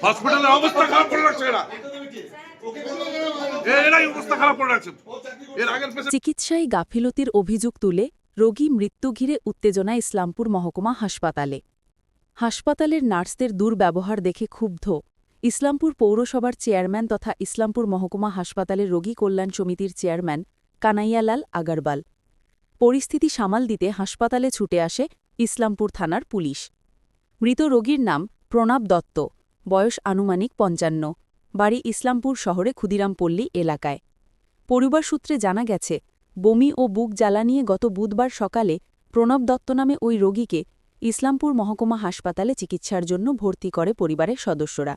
হসপিটালের অবস্থা খারাপ করে রাখছে এরা, এরাই অবস্থা খারাপ করে রাখছে। এর আগের চিকিৎসায় গাফিলতির অভিযোগ তুলে রোগী মৃত্যু ঘিরে উত্তেজনা ইসলামপুর মহকুমা হাসপাতালে। হাসপাতালের নার্সদের দুর্ব্যবহার দেখে ক্ষুব্ধ ইসলামপুর পৌরসভার চেয়ারম্যান তথা ইসলামপুর মহকুমা হাসপাতালের রোগী কল্যাণ সমিতির চেয়ারম্যান কানাইয়ালাল আগারওয়াল। পরিস্থিতি সামাল দিতে হাসপাতালে ছুটে আসে ইসলামপুর থানার পুলিশ। মৃত রোগীর নাম প্রণব দত্ত, বয়স আনুমানিক ৫৫, বাড়ি ইসলামপুর শহরে ক্ষুদিরামপল্লী এলাকায়। পরিবার সূত্রে জানা গেছে, বমি ও বুক জ্বালা নিয়ে গত বুধবার সকালে প্রণব দত্ত নামে ওই রোগীকে ইসলামপুর মহকুমা হাসপাতালে চিকিৎসার জন্য ভর্তি করে পরিবারের সদস্যরা।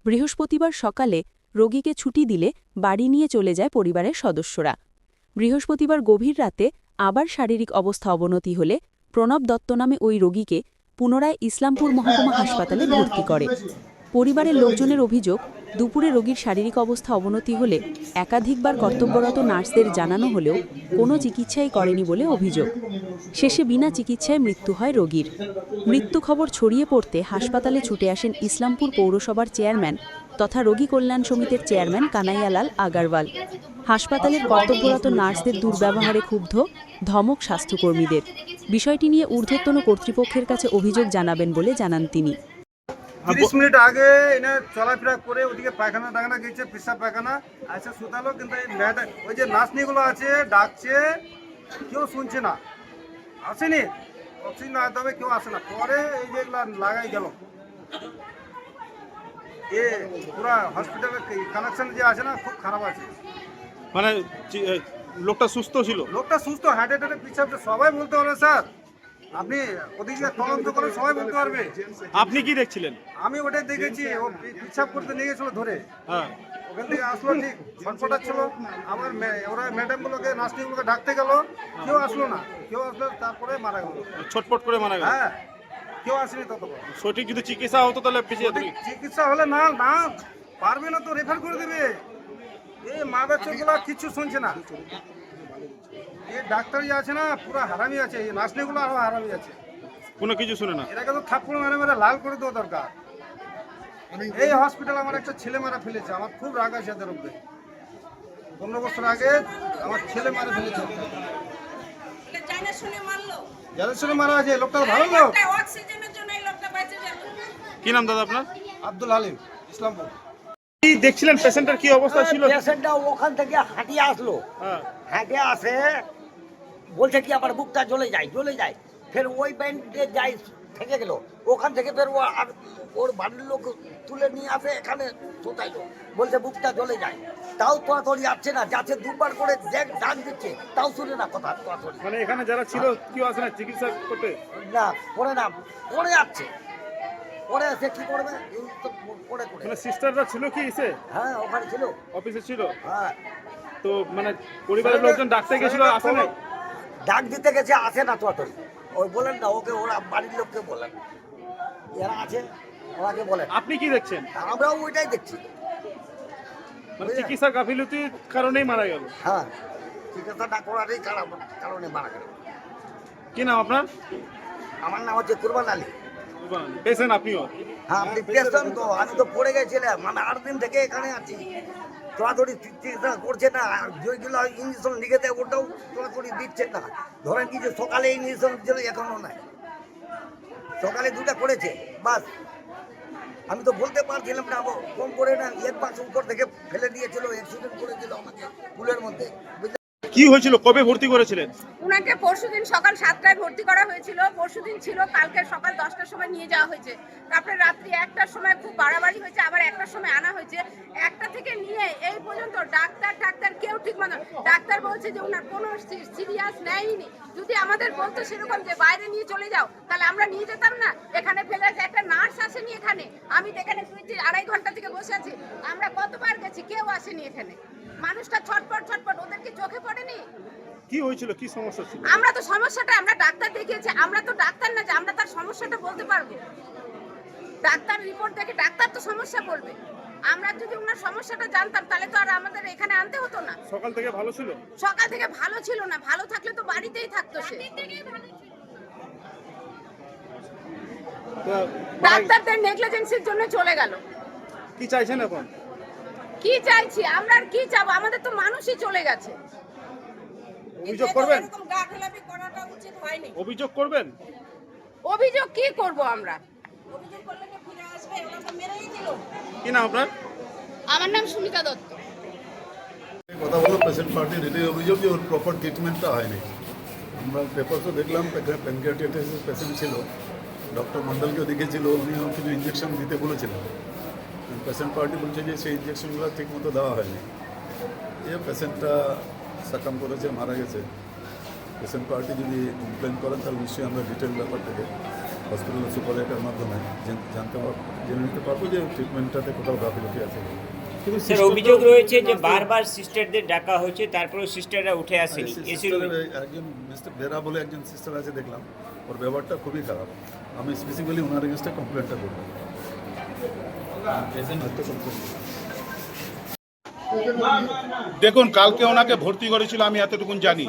বৃহস্পতিবার সকালে রোগীকে ছুটি দিলে বাড়ি নিয়ে চলে যায় পরিবারের সদস্যরা। বৃহস্পতিবার গভীর রাতে আবার শারীরিক অবস্থা অবনতি হলে প্রণব দত্ত নামে ওই রোগীকে পুনরায় ইসলামপুর মহকুমা হাসপাতালে ভর্তি করে। পরিবারের লোকজনের অভিযোগ, দুপুরে রোগীর শারীরিক অবস্থা অবনতি হলে একাধিকবার কর্তব্যরত নার্সদের জানানো হলেও কোনো চিকিৎসাই করেনি বলে অভিযোগ। শেষে বিনা চিকিৎসায় মৃত্যু হয় রোগীর। মৃত্যু খবর ছড়িয়ে পড়তে হাসপাতালে ছুটে আসেন ইসলামপুর পৌরসভার চেয়ারম্যান তথা রোগী কল্যাণ সমিতির চেয়ারম্যান কানাইয়ালাল আগারওয়াল। হাসপাতালের কর্তব্যরত নার্সদের দুর্ব্যবহারে ক্ষুব্ধ ধমক স্বাস্থ্যকর্মীদের। বিষয়টি নিয়ে ঊর্ধ্বতন কর্তৃপক্ষের কাছে অভিযোগ জানাবেন বলে জানান তিনি। 30 মিনিট আগে এনে চলাফেরা করে ওদিকে পায়খানা টাখানা গেছে, পেশাব পায়খানা আছে সুতালো, কিন্তু ওই যে নার্সনিগুলো আছে ডাকছে, কেউ শুনছে না, আসেনি, অক্সিজেন না তবে কেউ আসে না। পরে এই যে লাগাই গেল, এ পুরা হসপিটালের কানেকশন যে আছে না, খুব খারাপ আছে। মানে লোকটা সুস্থ ছিল? লোকটা সুস্থ, হার্ট অ্যাটাক পিছাব সবাই বলতে পারবে স্যার, আপনি ওদিকে তদন্ত করে সবাই বলতে পারবে। আপনি কি দেখছিলেন? আমি ওটাই দেখেছি, ও পিছাব করতে নিয়ে গেছিল ধরে, হ্যাঁ, ওখান থেকে আসলো, ঠিক ছটফটাচ্ছিল। আমার ওরা ম্যাডামগুলোকে নার্সিংগুলোকে ডাকতে গেল, কেউ আসলো না, কেউ আসলো, তারপরে মারা গেল। ছটপট করে মারা গেল? হ্যাঁ, কেউ আসেনি ততক্ষণ। সঠিক যদি চিকিৎসা হতো তাহলে পিছিয়ে যেত। চিকিৎসা হলে না না পারবে না তো, রেফার করে দেবে। এই মা বাচ্চাগুলো কিচ্ছু শুনছে না। এই ডাক্তারই আছে না, পুরো হারামি আছে, এই নার্সিংগুলো আরো হারামি আছে, কোনো কিছু শুনে না। এটাকে তো থাপ্পড় মেরে মেরে লাল করে দেওয়া দরকার। এই হসপিটাল আমার একটা ছেলে মারা ফেলেছে, আমার খুব রাগ আছে এদের উপরে। 15 বছর আগে আমার ছেলে মারা ফেলেছে, যাদের সঙ্গে মারা আছে। লোকটা ভালো লোক। কি নাম দাদা আপনার? আব্দুল হালিম, ইসলামপুর। কি দেখছিলেন পেশেন্টের কি অবস্থা ছিল? পেশেন্টটা ওখান থেকে হাঁটিয়ে আসলো, হ্যাঁ, হেঁটে আসে, বলছে কি আমার বুকটা জ্বলে যায়। ফের ওই ব্যান্ডে যাই থেকে গেল, ওখান থেকে ফের ওর বাড়ির লোক তুলে নিয়ে আসে, এখানে শোতাইলো, বলছে বুকটা জ্বলে যায়। তাও তোড়াতড়ি আসছে না, যাচ্ছে দুবার করে ডাক দিচ্ছে, তাও শুনে না কথা তোড়াতড়ি। মানে এখানে যারা ছিল কেউ আসে না চিকিৎসা করতে? না, পড়ে যাচ্ছে, পরে সে কি করবে, এই তো পড়ে মানে সিস্টাররা ছিল কি এসে? হ্যাঁ, ওখানে ছিল, অফিসে ছিল। হ্যাঁ। তো মানে পরিবারের লোকজন ডাকতে গেছিল, আসে নাই? ডাক দিতে গেছে, আসে না তোড়াতড়ি। ওই বলেন না, ওকে ওরা বাড়ির লোককে বলেন, এরা আছে ওনাকে বলেন। আপনি কি দেখছেন? আমরাও ওইটাই দেখছি, মানে চিকিৎসা গাফিলতির কারণেই মারা গেল? হ্যাঁ, চিকিৎসা না করারই কারণে মারা গেল। কি নাম আপনার? আমার নাম হচ্ছে কুরবান আলী। পেশেন্ট আপনিও? হ্যাঁ, আপনি পেশেন্ট তো, আমি তো পড়ে গেছিলাম, মানে 8 দিন থেকে এখানে আছি। তোড়াতড়ি চিকিৎসা করছে না, যেগুলো ইঞ্জেকশন লিখে দেয় ওটাও তোড়াতড়ি দিচ্ছে না। ধরেন কি যে সকালে ইঞ্জেকশন দিচ্ছিল, এখনো নাই, সকালে 2টা করেছে বাস। আমি তো বলতে পারছিলাম না, কম করে না, 1 মাস উপর থেকে ফেলে দিয়েছিল, অ্যাক্সিডেন্ট করেছিল আমাকে পুলের মধ্যে। কি হয়েছিল, কবে ভর্তি করেছিলেন? ওনাকে পরশুদিন সকাল 7টায় ভর্তি করা হয়েছিল, পরশুদিন ছিল, কালকে সকাল 10টার সময় নিয়ে যাওয়া হয়েছে, তারপরে রাত্রি 1টার সময় খুব বাড়াবাড়ি হয়েছে, আবার 1টার সময় আনা হয়েছে। 1টা থেকে নিয়ে এই পর্যন্ত ডাক্তার কেউ ঠিক মতো, ডাক্তার বলছে যে ওনার কোনো সিরিয়াস নেয়নি। যদি আমাদের বলতো সেরকম যে বাইরে নিয়ে চলে যাও, তাহলে আমরা নিয়ে যেতাম না। এখানে ফেলে একটা নার্স আসেনি এখানে, আমি তো এখানে 2-2.5 ঘন্টা থেকে বসে আছি, আমরা কতবার গেছি, কেউ আসেনি এখানে। মানুষটা ছটপট, ওদের কি চোখে পড়েনি? কি হয়েছিল, কি সমস্যা ছিল? আমরা তো সমস্যাটা, আমরা ডাক্তার দেখিয়েছি, আমরা তো ডাক্তার না যে আমরা তার সমস্যাটা বলতে পারবো। ডাক্তার রিপোর্ট দেখে ডাক্তার তো সমস্যা বলবে। আমরা যদি ওনার সমস্যাটা জানতাম তাহলে তো আর আমাদের এখানে আনতে হতো না। সকাল থেকে ভালো ছিল? সকাল থেকে ভালো ছিল না, ভালো থাকলে তো বাড়িতেই থাকতো সে। তো ডাক্তারদের নেগলিজেন্সির জন্য চলে গেল। কি চাইছেন এখন? কি চাইছি আমরা, আর কি চাবো? আমাদের তো মানুষই চলে গেছে। অভিযোগ করবেন? এরকম গাফেলাপি করাটা উচিত হয়নি। অভিযোগ করবেন? অভিযোগ কি করব আমরা? কি নাম আপনার? আমার নাম সুমিতা দত্ত। কথা বলো পেশেন্ট পার্টির এটাই অভিযোগ যে ওর প্রপার ট্রিটমেন্টটা হয়নি। আমরা পেপারসও দেখলাম প্যানক্রিয়াটাইটিসের পেশেন্ট ছিল, ডক্টর মন্ডলকেও দেখেছিল, উনিও কিছু ইঞ্জেকশন দিতে বলেছিলেন। পেশেন্ট পার্টি বলছে যে সেই ইঞ্জেকশনগুলো ঠিকমতো দেওয়া হয়নি, এ পেশেন্টটা সাকাম করেছে, মারা গেছে। পেশেন্ট পার্টি যদি কমপ্লেন করেন তাহলে নিশ্চয়ই আমরা ডিটেল ব্যাপারটাকে হসপিটালের সুপারভাইজারের মাধ্যমে জেনে নিতে পারবো যে ট্রিটমেন্টটাতে কোথাও গাফিলতি আছে। স্যার অভিযোগ রয়েছে যে বারবার সিস্টারদের ডাকা হয়েছে, তারপরেও সিস্টাররা উঠে আসেনি। একজন মিস্টার বেরা বলে একজন সিস্টার আছে দেখলাম, ওর ব্যবহারটা খুবই খারাপ। আমি স্পেসিফিক্যালি ওনার এগেনস্টে কমপ্লেনটা করবো। দেখুন, কালকে ওনাকে ভর্তি করেছিল আমি এতটুকুন জানি।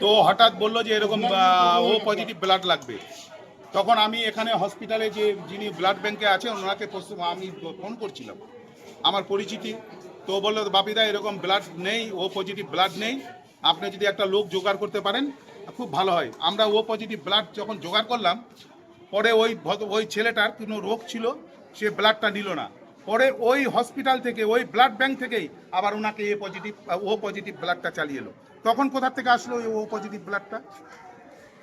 তো হঠাৎ বললো যে এরকম ও পজিটিভ ব্লাড লাগবে। তখন আমি এখানে হসপিটালে যে যিনি ব্লাড ব্যাংকে আছে ওনাকে আমি ফোন করছিলাম, আমার পরিচিতি। তো বললো বাপিদা এরকম ব্লাড নেই, ও পজিটিভ ব্লাড নেই, আপনি যদি একটা লোক জোগাড় করতে পারেন খুব ভালো হয়। আমরা ও পজিটিভ ব্লাড যখন জোগাড় করলাম, পরে ওই ছেলেটার কোনো রোগ ছিল, সে ব্লাডটা নিল না। পরে ওই হসপিটাল থেকে, ওই ব্লাড ব্যাংক থেকেই আবার ওনাকে ও পজিটিভ ব্লাডটা চালিয়ে এলো। তখন কোথা থেকে আসলো ও পজিটিভ ব্লাডটা?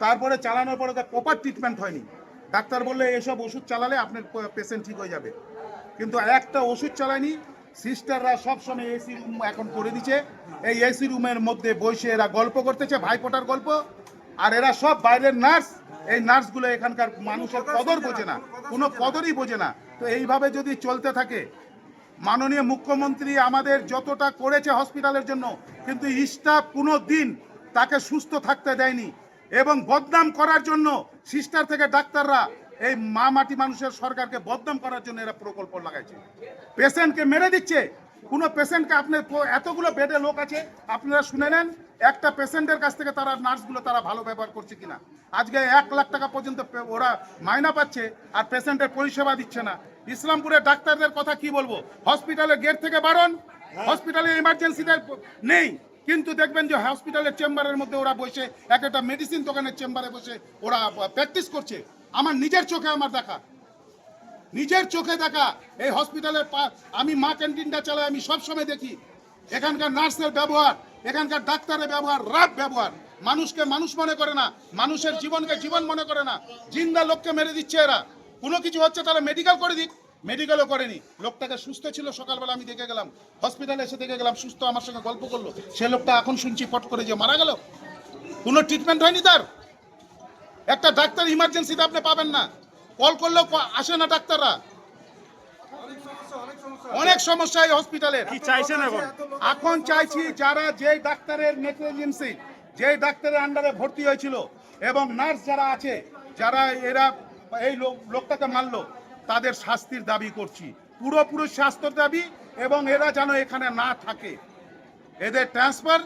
তারপরে চালানোর পরে তার প্রপার ট্রিটমেন্ট হয়নি। ডাক্তার বললে এসব ওষুধ চালালে আপনার পেশেন্ট ঠিক হয়ে যাবে, কিন্তু একটা ওষুধ চালায়নি। সিস্টাররা সবসময় এসি রুম এখন করে দিচ্ছে, এই এসি রুমের মধ্যে বসে এরা গল্প করতেছে, ভাইফোঁটার গল্প। আর এরা সব বাইরের নার্স, এই নার্সগুলো এখানকার মানুষের কদর বোঝে না, কোনো কদরই বোঝে না। তো এইভাবে যদি চলতে থাকে, মাননীয় মুখ্যমন্ত্রী আমাদের যতটা করেছে হসপিটালের জন্য, কিন্তু স্টাফ কোনো দিন তাকে সুস্থ থাকতে দেয়নি। এবং বদনাম করার জন্য সিস্টার থেকে ডাক্তাররা এই মাটি মানুষের সরকারকে বদনাম করার জন্য এরা প্রকল্প লাগাইছে, পেশেন্টকে মেরে দিচ্ছে। কোনো পেশেন্টকে আপনার এতগুলো বেডে লোক আছে, আপনারা শুনে নেন একটা পেশেন্টের কাছ থেকে তারা নার্সগুলো তারা ভালো ব্যবহার করছে কিনা। আজকে 1 লাখ টাকা পর্যন্ত ওরা মাইনা পাচ্ছে আর পেশেন্টের পরিষেবা দিচ্ছে না। ইসলামপুরের ডাক্তারদের কথা কি বলবো, হসপিটালের গেট থেকে বারণ, হসপিটালে ইমার্জেন্সিতে নেই, কিন্তু দেখবেন যে হসপিটালের চেম্বারের মধ্যে ওরা বসে একটা মেডিসিন দোকানের চেম্বারে বসে ওরা প্র্যাকটিস করছে। আমার নিজের চোখে আমার দেখা, নিজের চোখে দেখা এই হসপিটালের আমি মা ক্যান্টিনটা চালাই, আমি সবসময় দেখি এখানকার নার্সের ব্যবহার, এখানকার ডাক্তারের ব্যবহার, রাফ ব্যবহার। মানুষকে মানুষ মনে করে না, মানুষের জীবনকে জীবন মনে করে না, জিন্দা লোককে মেরে দিচ্ছে এরা। কোনো কিছু হচ্ছে তারা মেডিকেল করে দিক, মেডিকেলও করেনি। লোকটাকে সুস্থ ছিল, সকালবেলা আমি দেখে গেলাম, হসপিটালে এসে দেখে গেলাম সুস্থ, আমার সঙ্গে গল্প করলো। সে লোকটা এখন শুনছি ফট করে যে মারা গেল, কোনো ট্রিটমেন্ট হয়নি তার। একটা ডাক্তার ইমার্জেন্সিতে আপনি পাবেন না, কল করলেও আসে না ডাক্তাররা। অনেক সমস্যা এই হসপিটালের। কি চাইছেন এখন? এখন চাইছি যারা যেই ডাক্তারের নেগলিজেন্সি, যেই ডাক্তারের আন্ডারে ভর্তি হয়েছিল এবং নার্স যারা আছে, যারা এরা এই লোকটাকে মারলো, তাদের শাস্তির দাবি করছি, পুরোপুরি শাস্তির দাবি। এবং এরা যেন এখানে না থাকে, এদের ট্রান্সফার,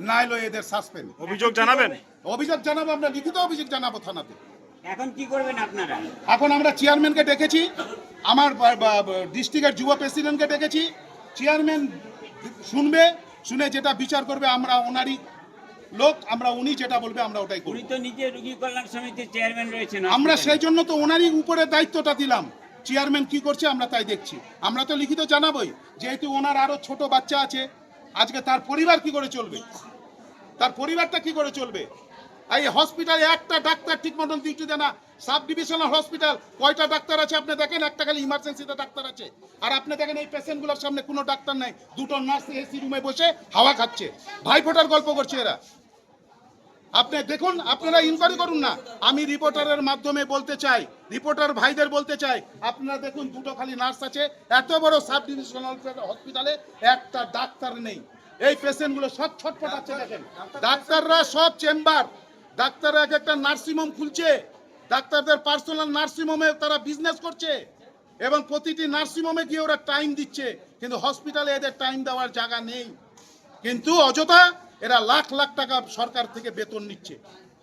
নাইলে এদের সাসপেন্ড। অভিযোগ জানাবেন? অভিযোগ জানাবো, আমরা লিখিত অভিযোগ জানাবো থানাতে। এখন কি করবেন আপনারা? এখন আমরা চেয়ারম্যানকে ডেকেছি, আমার ডিস্ট্রিক্টের যুব প্রেসিডেন্টকে ডেকেছি। চেয়ারম্যান শুনবে, শুনে যেটা বিচার করবে, আমরা ওনারই লোক, আমরা উনি যেটা বলবে আমরা ওটাই করব। উনি তো নিজে রোগী কল্যাণ সমিতির চেয়ারম্যান রয়েছেন। আমরা সেই জন্য তো ওনারই উপরে দায়িত্বটা দিলাম। চেয়ারম্যান কি করছে আমরা তাই দেখছি। আমরা তো লিখিত জানাবোই, যেহেতু ওনার আরো ছোট বাচ্চা আছে, আজকে তার পরিবার কি করে চলবে, তার পরিবারটা কি করে চলবে। এই হসপিটালে একটা ডাক্তার ঠিক মতন ডিউটি দেয় না। সাব ডিভিশনাল হসপিটাল কয়টা ডাক্তার আছে আপনি দেখেন, একটা খালি ইমার্জেন্সিতে ডাক্তার আছে। আর আপনি দেখেন এই পেশেন্টগুলোর সামনে কোনো ডাক্তার নাই, দুটো নার্স এসি রুমে বসে হাওয়া খাচ্ছে, ভাইফোঁটার গল্প করছে এরা। আপনি দেখুন, আপনারা ইনকোয়ারি করুন না। আমি রিপোর্টারের মাধ্যমে বলতে চাই, রিপোর্টার ভাইদের বলতে চাই, আপনারা দেখুন দুটো খালি নার্স আছে, এত বড় সাব ডিভিশনাল হসপিটালে একটা ডাক্তার নেই। এই পেশেন্টগুলো সব ছটফটাচ্ছে দেখেন। ডাক্তাররা সব চেম্বার, ডাক্তাররা এক একটা নার্সিংহোম খুলছে, ডাক্তারদের পার্সোনাল নার্সিংহোমে তারা বিজনেস করছে এবং প্রতিটি নার্সিংহোমে গিয়ে ওরা টাইম দিচ্ছে, কিন্তু হসপিটালে এদের টাইম দেওয়ার জায়গা নেই। কিন্তু অযথা এরা লাখ লাখ টাকা সরকার থেকে বেতন নিচ্ছে।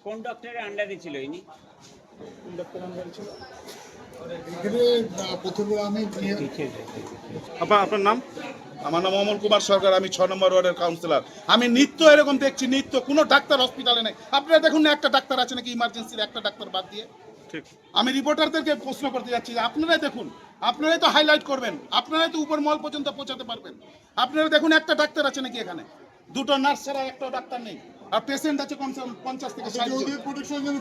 কোন ডক্টরের আন্ডারে ছিল ইনি? এখানে প্রথমে আমি আপনার নাম? আমার নাম অমল কুমার সরকার, আমি 6 নম্বর ওয়ার্ডের কাউন্সিলর। আমি নিত্য এরকম দেখছি, নিত্য কোনো ডাক্তার হসপিটালে নেই। আপনারা দেখুন না, একটা ডাক্তার আছে নাকি ইমার্জেন্সির, একটা ডাক্তার বাদ দিয়ে? ঠিক। আমি রিপোর্টারদেরকে প্রশ্ন করতে যাচ্ছি যে আপনারাই দেখুন, আপনারাই তো হাইলাইট করবেন, আপনারাই তো উপর মহল পর্যন্ত পৌঁছাতে পারবেন। আপনারা দেখুন একটা ডাক্তার আছে নাকি এখানে? 2টো নার্স ছাড়া একটা ডাক্তার নেই, আর পেশেন্ট আছে কমসে কম 50 থেকে 60 জন।